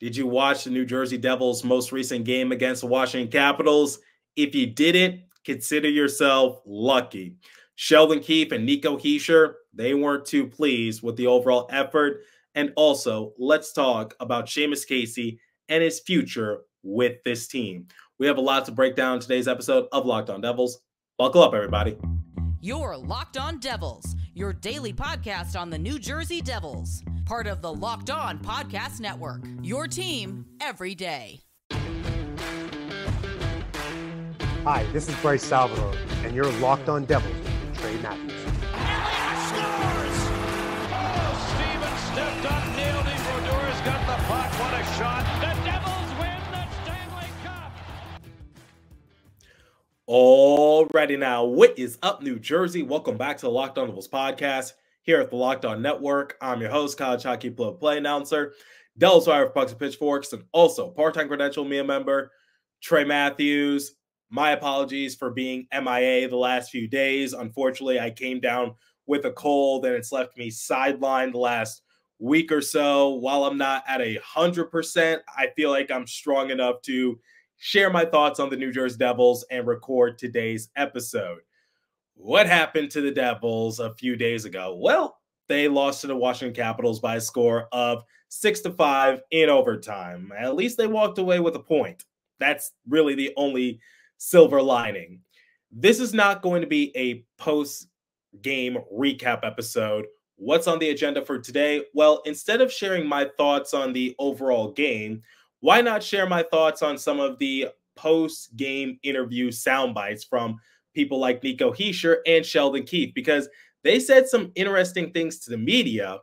Did you watch the New Jersey Devils' most recent game against the Washington Capitals? If you didn't, consider yourself lucky. Sheldon Keefe and Nico Hischier, they weren't too pleased with the overall effort. And also, let's talk about Seamus Casey and his future with this team. We have a lot to break down in today's episode of Locked On Devils. Buckle up, everybody. You're Locked On Devils, your daily podcast on the New Jersey Devils, part of the Locked On Podcast Network, your team every day. Hi, this is Bryce Salvador, and you're Locked On Devils with Trey Matthews. Scores! Oh, Steven stepped up, nailed him. Brodor's got the puck. What a shot. The Devils win the Stanley Cup. Alrighty now, what is up, New Jersey? Welcome back to the Locked On Devils podcast here at the Locked On Network. I'm your host, college hockey play announcer, Devils Wire for Pucks and Pitchforks, and also part-time credential media member, Trey Matthews. My apologies for being MIA the last few days. Unfortunately, I came down with a cold and it's left me sidelined the last week or so. While I'm not at 100%, I feel like I'm strong enough to share my thoughts on the New Jersey Devils and record today's episode. What happened to the Devils a few days ago? Well, they lost to the Washington Capitals by a score of 6-5 in overtime. At least they walked away with a point. That's really the only silver lining. This is not going to be a post-game recap episode. What's on the agenda for today? Well, instead of sharing my thoughts on the overall game, why not share my thoughts on some of the post-game interview soundbites from people like Nico Hischier and Sheldon Keefe, because they said some interesting things to the media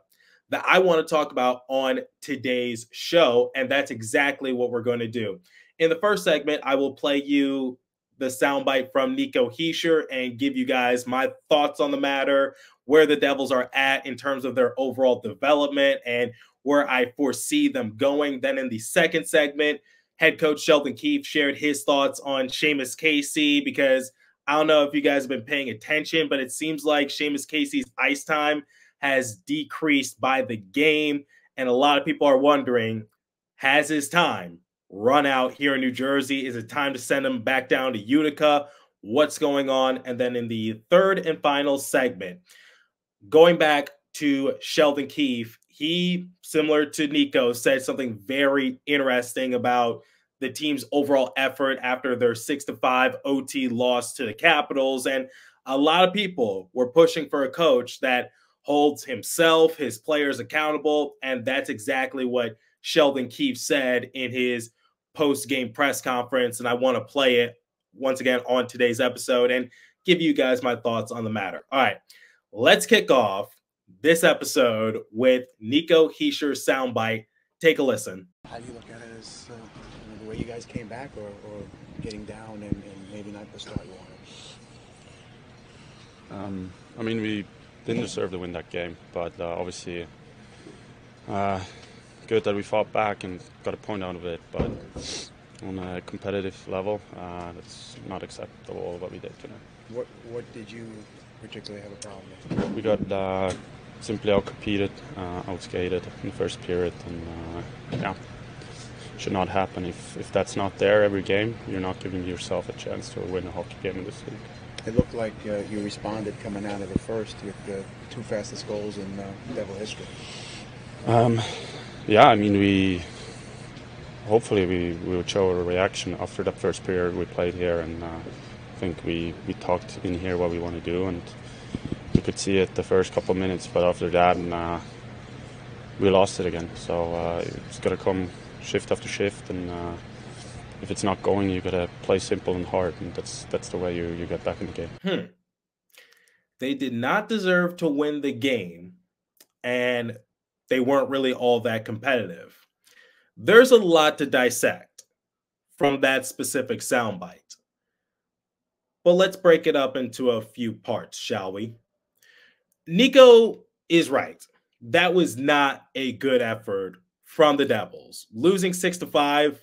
that I want to talk about on today's show, and that's exactly what we're going to do. In the first segment, I will play you the soundbite from Nico Hischier and give you guys my thoughts on the matter, where the Devils are at in terms of their overall development and where I foresee them going. Then in the second segment, head coach Sheldon Keefe shared his thoughts on Seamus Casey, because I don't know if you guys have been paying attention, but it seems like Seamus Casey's ice time has decreased by the game. And a lot of people are wondering, has his time run out here in New Jersey? Is it time to send him back down to Utica? What's going on? And then in the third and final segment, going back to Sheldon Keefe, he, similar to Nico, said something very interesting about the team's overall effort after their 6-5 OT loss to the Capitals. And a lot of people were pushing for a coach that holds himself, his players accountable. And that's exactly what Sheldon Keefe said in his post-game press conference, and I want to play it once again on today's episode and give you guys my thoughts on the matter. All right, let's kick off this episode with Nico Hischier's soundbite. Take a listen. How do you look at it as the way you guys came back, or getting down and maybe not the start you wanted? I mean, we didn't deserve to win that game, but obviously good that we fought back and got a point out of it, but on a competitive level, that's not acceptable what we did tonight. What did you particularly have a problem with? We got simply out-competed, out-skated in the first period, and yeah, should not happen. If that's not there every game, you're not giving yourself a chance to win a hockey game in this league. It looked like you responded coming out of the first with the two fastest goals in Devil history. Yeah, I mean, hopefully we would show a reaction after that first period we played here, and I think we talked in here what we want to do, and you could see it the first couple of minutes, but after that we lost it again. So it's got to come shift after shift, and if it's not going, you got to play simple and hard, and that's the way you get back in the game. They did not deserve to win the game, and they weren't really all that competitive. There's a lot to dissect from that specific soundbite, but let's break it up into a few parts, shall we? Nico is right. That was not a good effort from the Devils. Losing 6-5,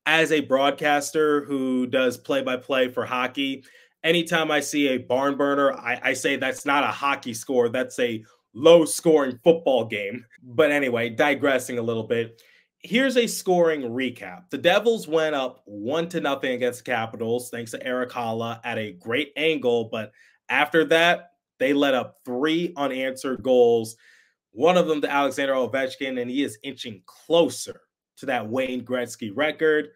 as a broadcaster who does play-by-play for hockey, anytime I see a barn burner, I say that's not a hockey score. That's a low-scoring football game. But anyway, digressing a little bit, Here's a scoring recap. The Devils went up 1-0 against the Capitals, thanks to Eric Haula at a great angle. But after that, they let up 3 unanswered goals. One of them to Alexander Ovechkin, and he is inching closer to that Wayne Gretzky record.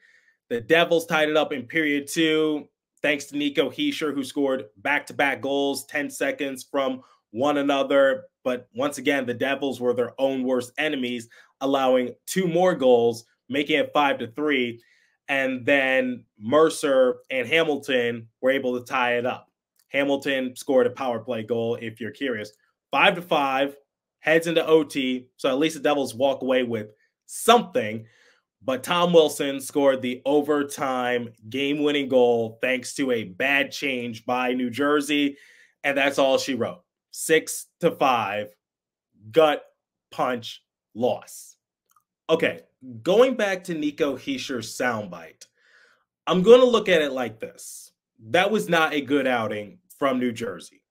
The Devils tied it up in period 2, thanks to Nico Hischier, who scored back-to-back goals 10 seconds from one another. But once again, the Devils were their own worst enemies, allowing 2 more goals, making it 5-3. And then Mercer and Hamilton were able to tie it up. Hamilton scored a power play goal, if you're curious. 5-5, heads into OT, so at least the Devils walk away with something. But Tom Wilson scored the overtime game-winning goal thanks to a bad change by New Jersey, and that's all she wrote. 6-5, gut punch loss. Okay, going back to Nico Hischier's soundbite, I'm going to look at it like this. That was not a good outing from New Jersey.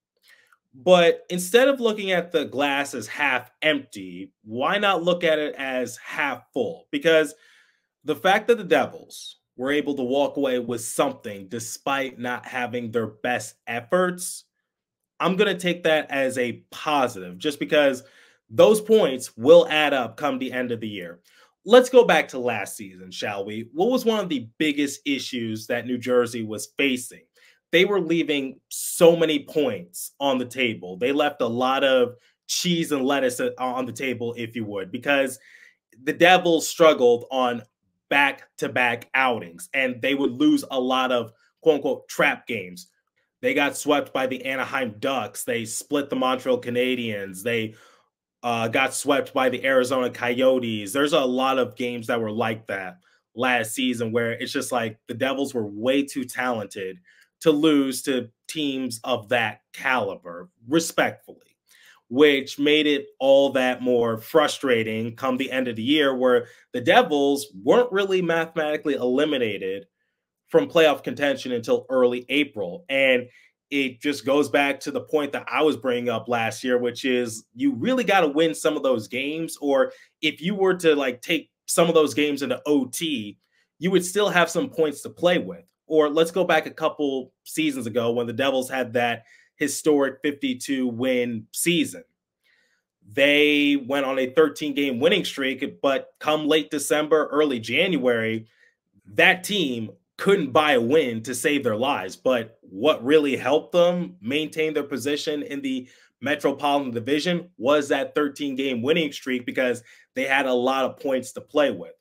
But instead of looking at the glass as half empty, why not look at it as half full? Because the fact that the Devils were able to walk away with something despite not having their best efforts, I'm going to take that as a positive, just because those points will add up come the end of the year. Let's go back to last season, shall we? What was one of the biggest issues that New Jersey was facing? They were leaving so many points on the table. They left a lot of cheese and lettuce on the table, if you would, because the Devils struggled on back-to-back outings, and they would lose a lot of quote-unquote trap games. They got swept by the Anaheim Ducks. They split the Montreal Canadiens. They got swept by the Arizona Coyotes. There's a lot of games that were like that last season where it's just like the Devils were way too talented to lose to teams of that caliber, respectfully, which made it all that more frustrating come the end of the year, where the Devils weren't really mathematically eliminated from playoff contention until early April. And it just goes back to the point that I was bringing up last year, which is you really got to win some of those games. Or if you were to like take some of those games into OT, you would still have some points to play with. Or let's go back a couple seasons ago when the Devils had that historic 52-win season. They went on a 13-game winning streak, but come late December, early January, that team couldn't buy a win to save their lives. But what really helped them maintain their position in the Metropolitan Division was that 13-game winning streak, because they had a lot of points to play with.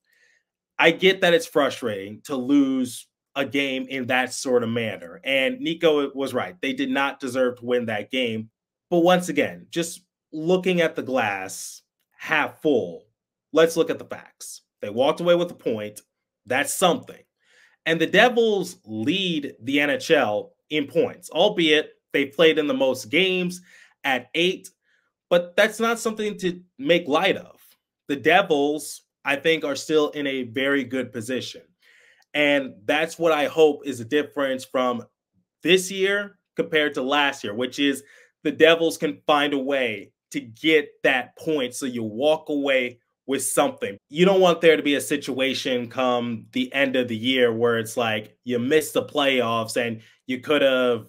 I get that it's frustrating to lose a game in that sort of manner. And Nico was right. They did not deserve to win that game. But once again, just looking at the glass half full, let's look at the facts. They walked away with a point. That's something. And the Devils lead the NHL in points, albeit they played in the most games at 8, but that's not something to make light of. The Devils, I think, are still in a very good position. And that's what I hope is a difference from this year compared to last year, which is the Devils can find a way to get that point so you walk away with something. You don't want there to be a situation come the end of the year where it's like you missed the playoffs and you could have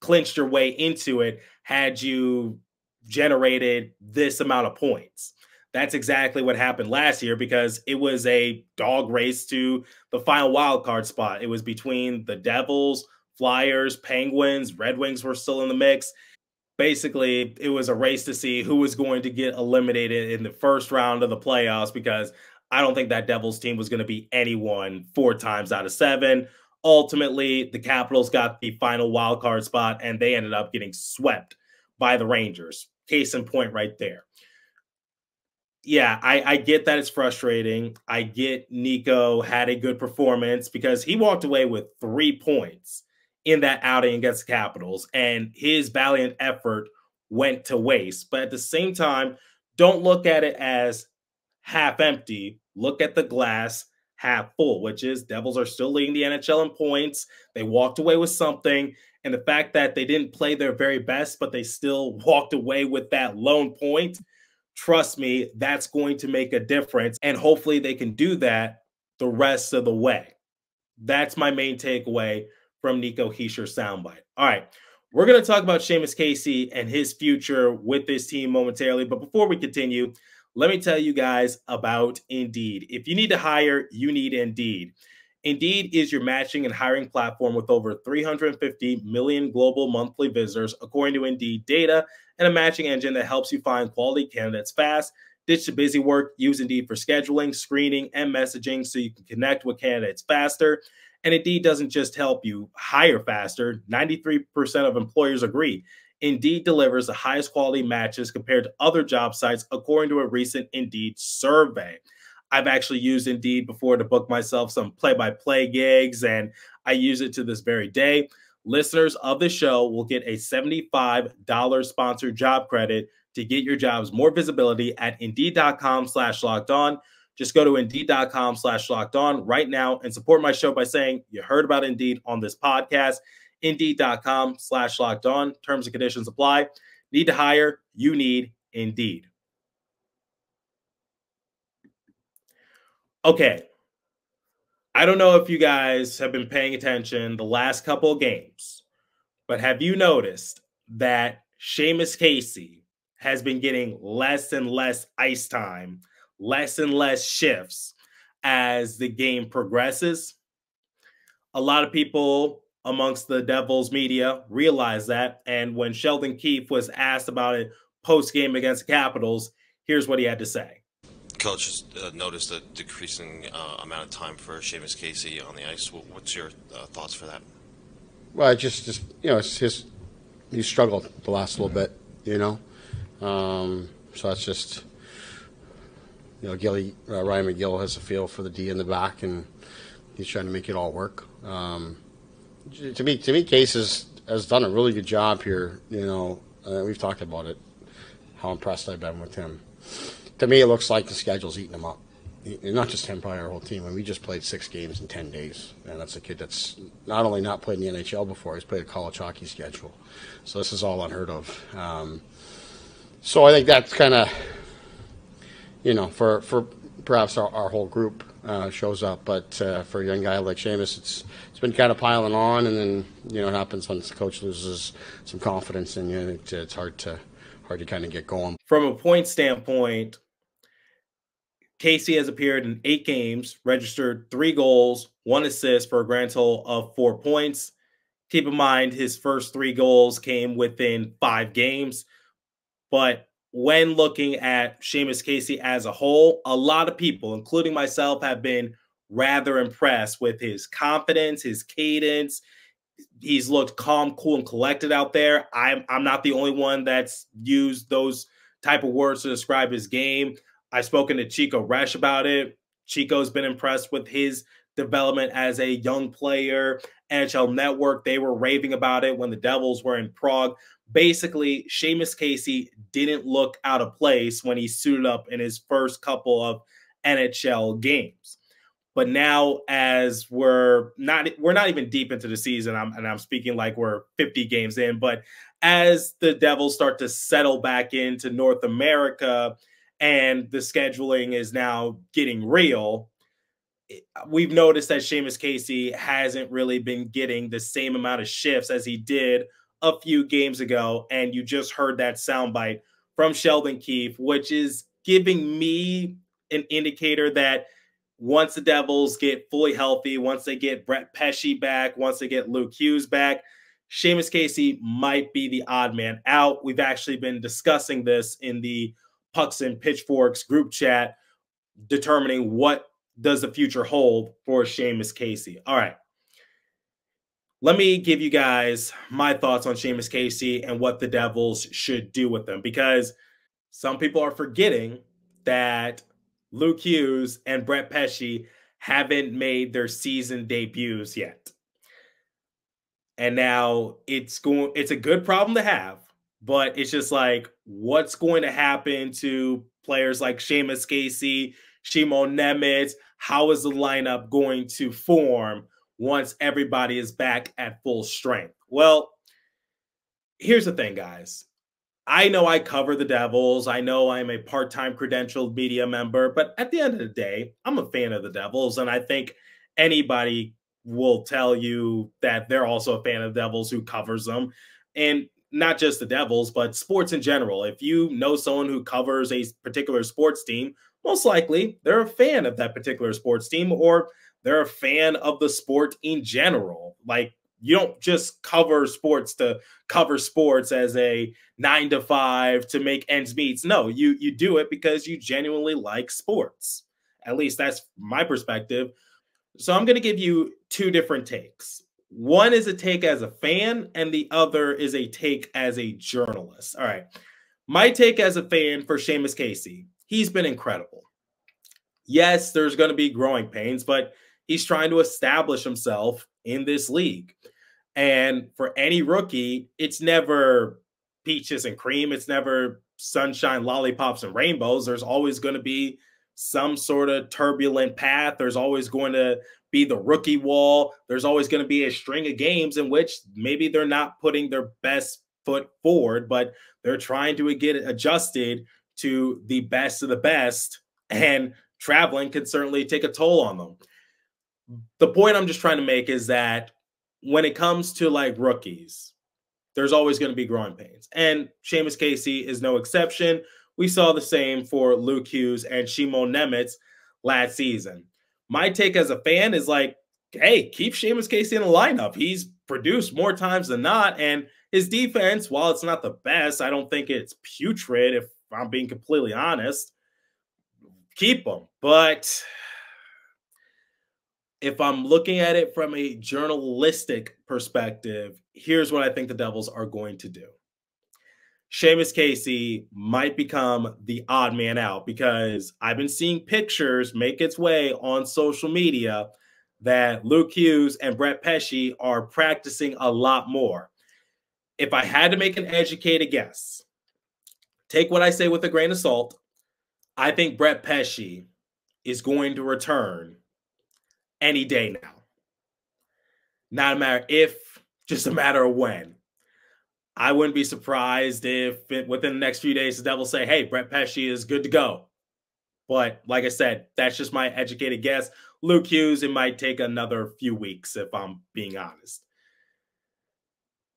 clinched your way into it had you generated this amount of points. That's exactly what happened last year, because it was a dog race to the final wild card spot. It was between the Devils, Flyers, Penguins, Red Wings were still in the mix. Basically, it was a race to see who was going to get eliminated in the first round of the playoffs, because I don't think that Devils team was going to beat anyone 4 times out of 7. Ultimately, the Capitals got the final wild card spot, and they ended up getting swept by the Rangers. Case in point right there. Yeah, I get that it's frustrating. I get Nico had a good performance because he walked away with 3 points in that outing against the Capitals, and his valiant effort went to waste. But at the same time, don't look at it as half empty. Look at the glass half full, which is Devils are still leading the NHL in points. They walked away with something. And the fact that they didn't play their very best, but they still walked away with that lone point trust me, that's going to make a difference. And hopefully they can do that the rest of the way. That's my main takeaway from Nico Hischier soundbite. All right. We're going to talk about Seamus Casey and his future with this team momentarily. But before we continue, let me tell you guys about Indeed. If you need to hire, you need Indeed. Indeed is your matching and hiring platform with over 350 million global monthly visitors, according to Indeed data, and a matching engine that helps you find quality candidates fast. Ditch the busy work. Use Indeed for scheduling, screening, and messaging so you can connect with candidates faster. And Indeed doesn't just help you hire faster. 93% of employers agree. Indeed delivers the highest quality matches compared to other job sites, according to a recent Indeed survey. I've actually used Indeed before to book myself some play-by-play gigs, and I use it to this very day. Listeners of the show will get a $75 sponsored job credit to get your jobs more visibility at Indeed.com/lockedon. Just go to Indeed.com/lockedon right now and support my show by saying you heard about Indeed on this podcast. Indeed.com/lockedon. Terms and conditions apply. Need to hire? You need Indeed. Okay. I don't know if you guys have been paying attention the last couple of games, but have you noticed that Seamus Casey has been getting less and less ice time, less and less shifts as the game progresses? A lot of people amongst the Devils media realize that, and when Sheldon Keefe was asked about it post-game against the Capitals, here's what he had to say. Coach has noticed a decreasing amount of time for Seamus Casey on the ice. What's your thoughts for that? Well, just it's he struggled the last little bit, so that's just, Ryan McGill has a feel for the D in the back, and he's trying to make it all work. To me, Casey has done a really good job here. We've talked about it, how impressed I've been with him. To me, it looks like the schedule's eating him up. Not just him, probably our whole team. We just played 6 games in 10 days. And that's a kid that's not only not played in the NHL before, he's played a college hockey schedule. So this is all unheard of. So I think that's kind of, for perhaps our whole group shows up. But for a young guy like Seamus, it's been kind of piling on. And then, it happens when the coach loses some confidence in you. It's hard to kind of get going. From a point standpoint, Casey has appeared in 8 games, registered 3 goals, 1 assist for a grand total of 4 points. Keep in mind, his first 3 goals came within 5 games. But when looking at Seamus Casey as a whole, a lot of people, including myself, have been rather impressed with his confidence, his cadence. He's looked calm, cool, and collected out there. I'm not the only one that's used those type of words to describe his game. I've spoken to Chico Resch about it. Chico's been impressed with his development as a young player. NHL Network, they were raving about it when the Devils were in Prague. Basically, Seamus Casey didn't look out of place when he suited up in his first couple of NHL games. But now, as we're not even deep into the season, I'm speaking like we're 50 games in, but as the Devils start to settle back into North America and the scheduling is now getting real, we've noticed that Seamus Casey hasn't really been getting the same amount of shifts as he did a few games ago. And you just heard that soundbite from Sheldon Keefe, which is giving me an indicator that once the Devils get fully healthy, once they get Brett Pesce back, once they get Luke Hughes back, Seamus Casey might be the odd man out. We've actually been discussing this in the Pucks and Pitchforks group chat, determining what does the future hold for Seamus Casey. All right. Let me give you guys my thoughts on Seamus Casey and what the Devils should do with him, because some people are forgetting that Luke Hughes and Brett Pesce haven't made their season debuts yet. And now it's a good problem to have, but it's just like, what's going to happen to players like Seamus Casey, Shimon Nemec? How is the lineup going to form once everybody is back at full strength? Well, here's the thing, guys. I know I cover the Devils. I know I'm a part-time credentialed media member, but at the end of the day, I'm a fan of the Devils, and I think anybody will tell you that they're also a fan of the Devils who covers them. And not just the Devils, but sports in general. If you know someone who covers a particular sports team, most likely they're a fan of that particular sports team, or they're a fan of the sport in general. Like, you don't just cover sports to cover sports as a 9 to 5 to make ends meet. No, you do it because you genuinely like sports. At least that's my perspective. So I'm going to give you two different takes. One is a take as a fan, and the other is a take as a journalist. All right. My take as a fan for Seamus Casey, he's been incredible. Yes, there's going to be growing pains, but he's trying to establish himself in this league. And for any rookie, it's never peaches and cream. It's never sunshine, lollipops, and rainbows. There's always going to be some sort of turbulent path. There's always going to be the rookie wall. There's always going to be a string of games in which maybe they're not putting their best foot forward, but they're trying to get adjusted to the best of the best. And traveling can certainly take a toll on them. The point I'm just trying to make is that when it comes to like rookies, there's always going to be growing pains. And Seamus Casey is no exception. We saw the same for Luke Hughes and Shimon Nemec last season. My take as a fan is like, hey, keep Seamus Casey in the lineup. He's produced more times than not. And his defense, while it's not the best, I don't think it's putrid, if I'm being completely honest. Keep him. But if I'm looking at it from a journalistic perspective, here's what I think the Devils are going to do. Seamus Casey might become the odd man out because I've been seeing pictures make its way on social media that Luke Hughes and Brett Pesce are practicing a lot more. If I had to make an educated guess, take what I say with a grain of salt. I think Brett Pesce is going to return any day now. Not a matter if, just a matter of when. I wouldn't be surprised if within the next few days the Devils say, hey, Brett Pesce is good to go. But like I said, that's just my educated guess. Luke Hughes, it might take another few weeks if I'm being honest.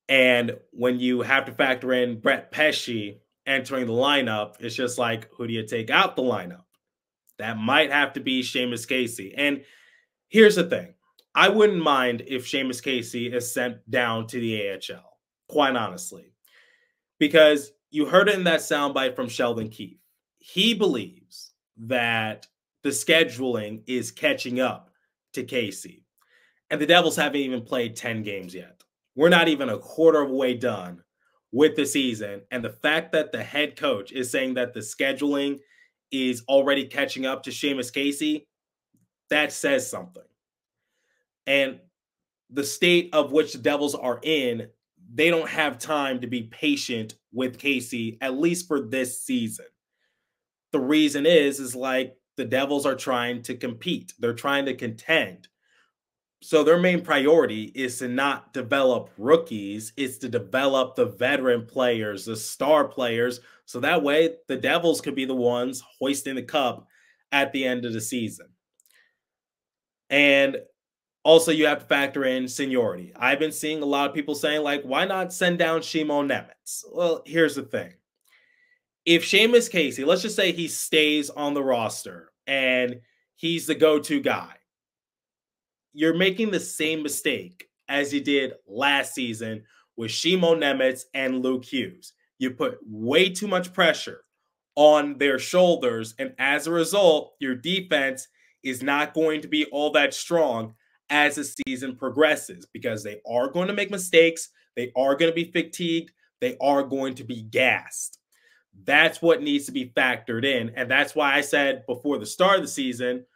And when you have to factor in Brett Pesce entering the lineup, it's just like, who do you take out the lineup? That might have to be Seamus Casey. And here's the thing. I wouldn't mind if Seamus Casey is sent down to the AHL, quite honestly, because you heard it in that soundbite from Sheldon Keefe. He believes that the scheduling is catching up to Casey, and the Devils haven't even played 10 games yet. We're not even a quarter of the way done with the season, and the fact that the head coach is saying that the scheduling is already catching up to Seamus Casey, that says something. And the state of which the Devils are in, they don't have time to be patient with Casey, at least for this season. The reason is like the Devils are trying to compete. They're trying to contend. So their main priority is to not develop rookies. It's to develop the veteran players, the star players. So that way the Devils could be the ones hoisting the cup at the end of the season. And also, you have to factor in seniority. I've been seeing a lot of people saying, like, why not send down Shimon Nemec? Well, here's the thing. If Seamus Casey, let's just say he stays on the roster and he's the go-to guy, you're making the same mistake as you did last season with Shimon Nemec and Luke Hughes. You put way too much pressure on their shoulders, and as a result, your defense is not going to be all that strong as the season progresses, because they are going to make mistakes. They are going to be fatigued. They are going to be gassed. That's what needs to be factored in. And that's why I said before the start of the season,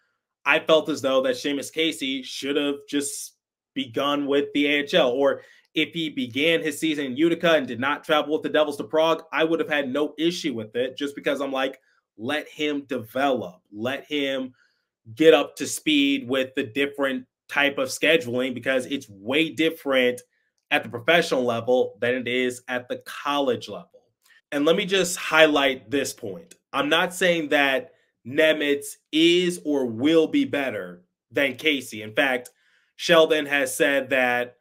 I felt as though that Seamus Casey should have just begun with the AHL. Or if he began his season in Utica and did not travel with the Devils to Prague, I would have had no issue with it, just because I'm like, let him develop. Let him get up to speed with the different type of scheduling, because it's way different at the professional level than it is at the college level. And let me just highlight this point. I'm not saying that Nemec is or will be better than Casey. In fact, Sheldon has said that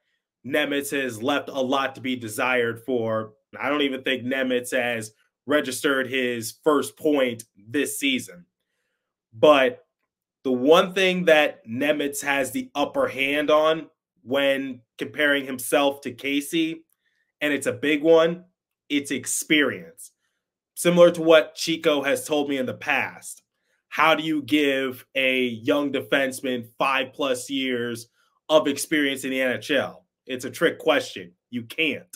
Nemec has left a lot to be desired for. I don't even think Nemec has registered his first point this season. But the one thing that Nemec has the upper hand on when comparing himself to Casey, and it's a big one, it's experience. Similar to what Chico has told me in the past. How do you give a young defenseman 5+ years of experience in the NHL? It's a trick question. You can't.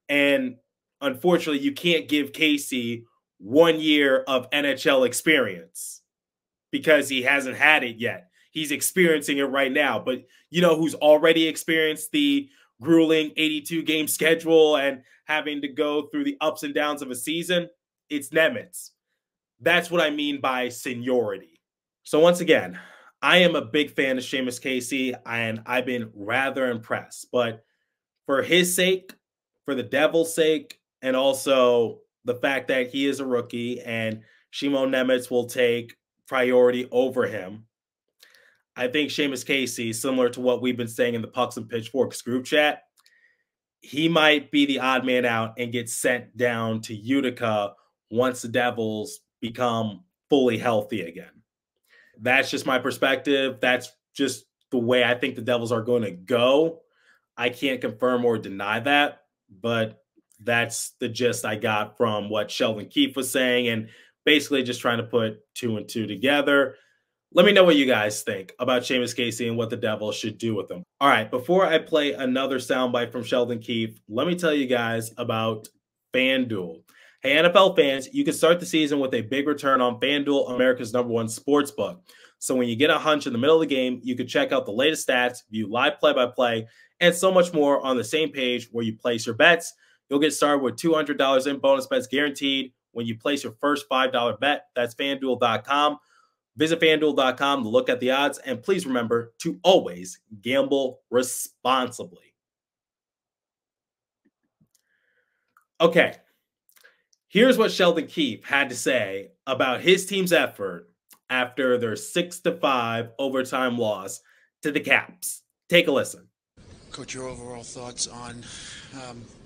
And unfortunately, you can't give Casey 1 year of NHL experience because he hasn't had it yet. He's experiencing it right now. But you know who's already experienced the grueling 82-game schedule and having to go through the ups and downs of a season? It's Nemec. That's what I mean by seniority. So once again, I am a big fan of Seamus Casey, and I've been rather impressed. But for his sake, for the Devils' sake, and also the fact that he is a rookie and Shimon Nemec will take priority over him, I think Seamus Casey, similar to what we've been saying in the Pucks and Pitchforks group chat, he might be the odd man out and get sent down to Utica once the Devils become fully healthy again. That's just my perspective. That's just the way I think the Devils are going to go. I can't confirm or deny that, but that's the gist I got from what Sheldon Keefe was saying and basically just trying to put 2 and 2 together. Let me know what you guys think about Seamus Casey and what the Devils should do with him. All right, before I play another soundbite from Sheldon Keefe, let me tell you guys about FanDuel. Hey, NFL fans, you can start the season with a big return on FanDuel, America's #1 sports book. So when you get a hunch in the middle of the game, you can check out the latest stats, view live play-by-play, and so much more on the same page where you place your bets. You'll get started with $200 in bonus bets guaranteed when you place your first $5 bet. That's FanDuel.com. Visit FanDuel.com to look at the odds, and please remember to always gamble responsibly. Okay, here's what Sheldon Keefe had to say about his team's effort after their 6-5 overtime loss to the Caps. Take a listen. Coach, your overall thoughts on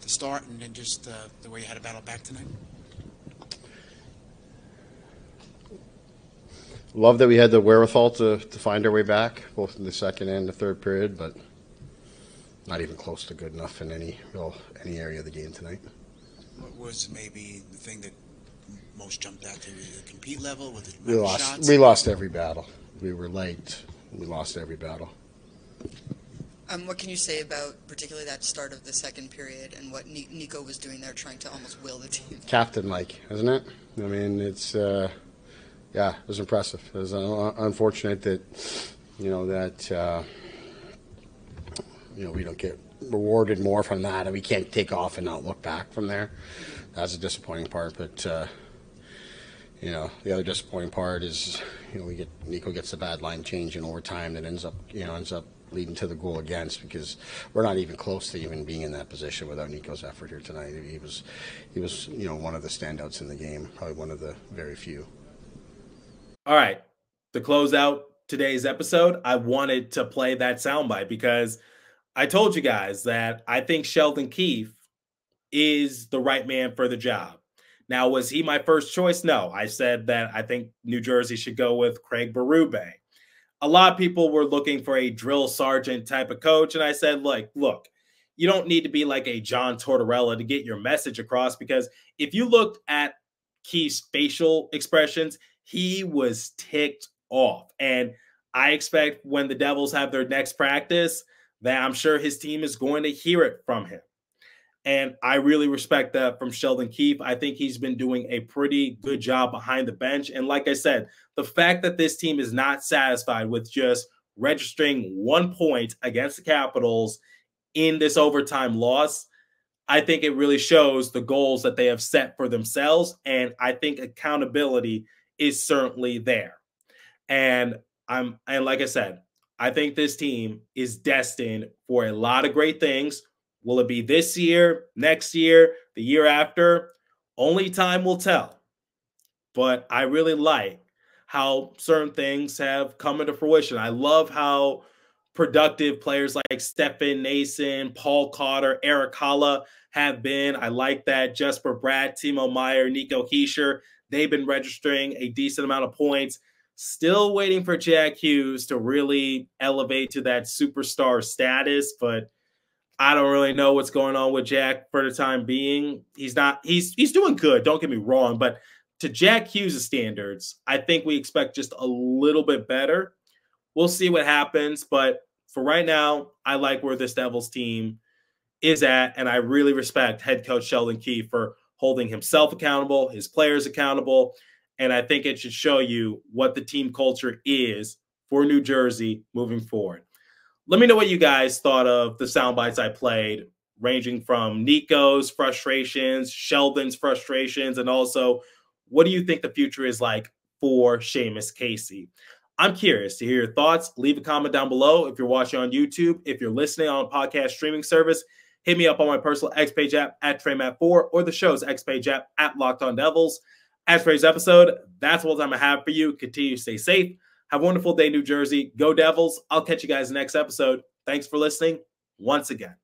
the start and then just the way you had to battle back tonight? Love that we had the wherewithal to find our way back, both in the second and the third period, but not even close to good enough in any area of the game tonight. What was maybe the thing that most jumped out to you? The compete level? Was it shots? We lost every battle. We were late. We lost every battle. What can you say about particularly that start of the second period and what Nico was doing there, trying to almost will the team? Captain-like, isn't it? I mean, it's yeah, it was impressive. It was unfortunate that we don't get rewarded more from that, and we can't take off and not look back from there. That's a disappointing part, but the other disappointing part is Nico gets the bad line change in overtime that ends up leading to the goal against, because we're not even close to even being in that position without Nico's effort here tonight. He was one of the standouts in the game, probably one of the very few. All right, to close out today's episode, I wanted to play that soundbite because I told you guys that I think Sheldon Keefe is the right man for the job. Now, was he my first choice? No. I said that I think New Jersey should go with Craig Berube. A lot of people were looking for a drill sergeant type of coach, and I said, look, you don't need to be like a John Tortorella to get your message across, because if you looked at Keefe's facial expressions, he was ticked off. And I expect when the Devils have their next practice that I'm sure his team is going to hear it from him. And I really respect that from Sheldon Keefe. I think he's been doing a pretty good job behind the bench. And like I said, the fact that this team is not satisfied with just registering 1 point against the Capitals in this overtime loss, I think it really shows the goals that they have set for themselves. And I think accountability is certainly there. And like I said, I think this team is destined for a lot of great things. Will it be this year, next year, the year after? Only time will tell. But I really like how certain things have come into fruition. I love how productive players like Stefan Nason, Paul Cotter, Eric Haula have been. I like that Jesper Bratt, Timo Meier, Nico Hischier, they've been registering a decent amount of points. Still waiting for Jack Hughes to really elevate to that superstar status, but I don't really know what's going on with Jack for the time being. He's doing good, don't get me wrong, but to Jack Hughes' standards, I think we expect just a little bit better. We'll see what happens, but for right now, I like where this Devils team is at, and I really respect head coach Sheldon Keefe for holding himself accountable, his players accountable, and I think it should show you what the team culture is for New Jersey moving forward. Let me know what you guys thought of the sound bites I played, ranging from Nico's frustrations, Sheldon's frustrations, and also what do you think the future is like for Seamus Casey? I'm curious to hear your thoughts. Leave a comment down below if you're watching on YouTube. If you're listening on a podcast streaming service, hit me up on my personal X Page app at TreyMatt4 or the show's X Page app at Locked On Devils. As for today's episode, that's all the time I have for you. Continue to stay safe. Have a wonderful day, New Jersey. Go Devils. I'll catch you guys in the next episode. Thanks for listening once again.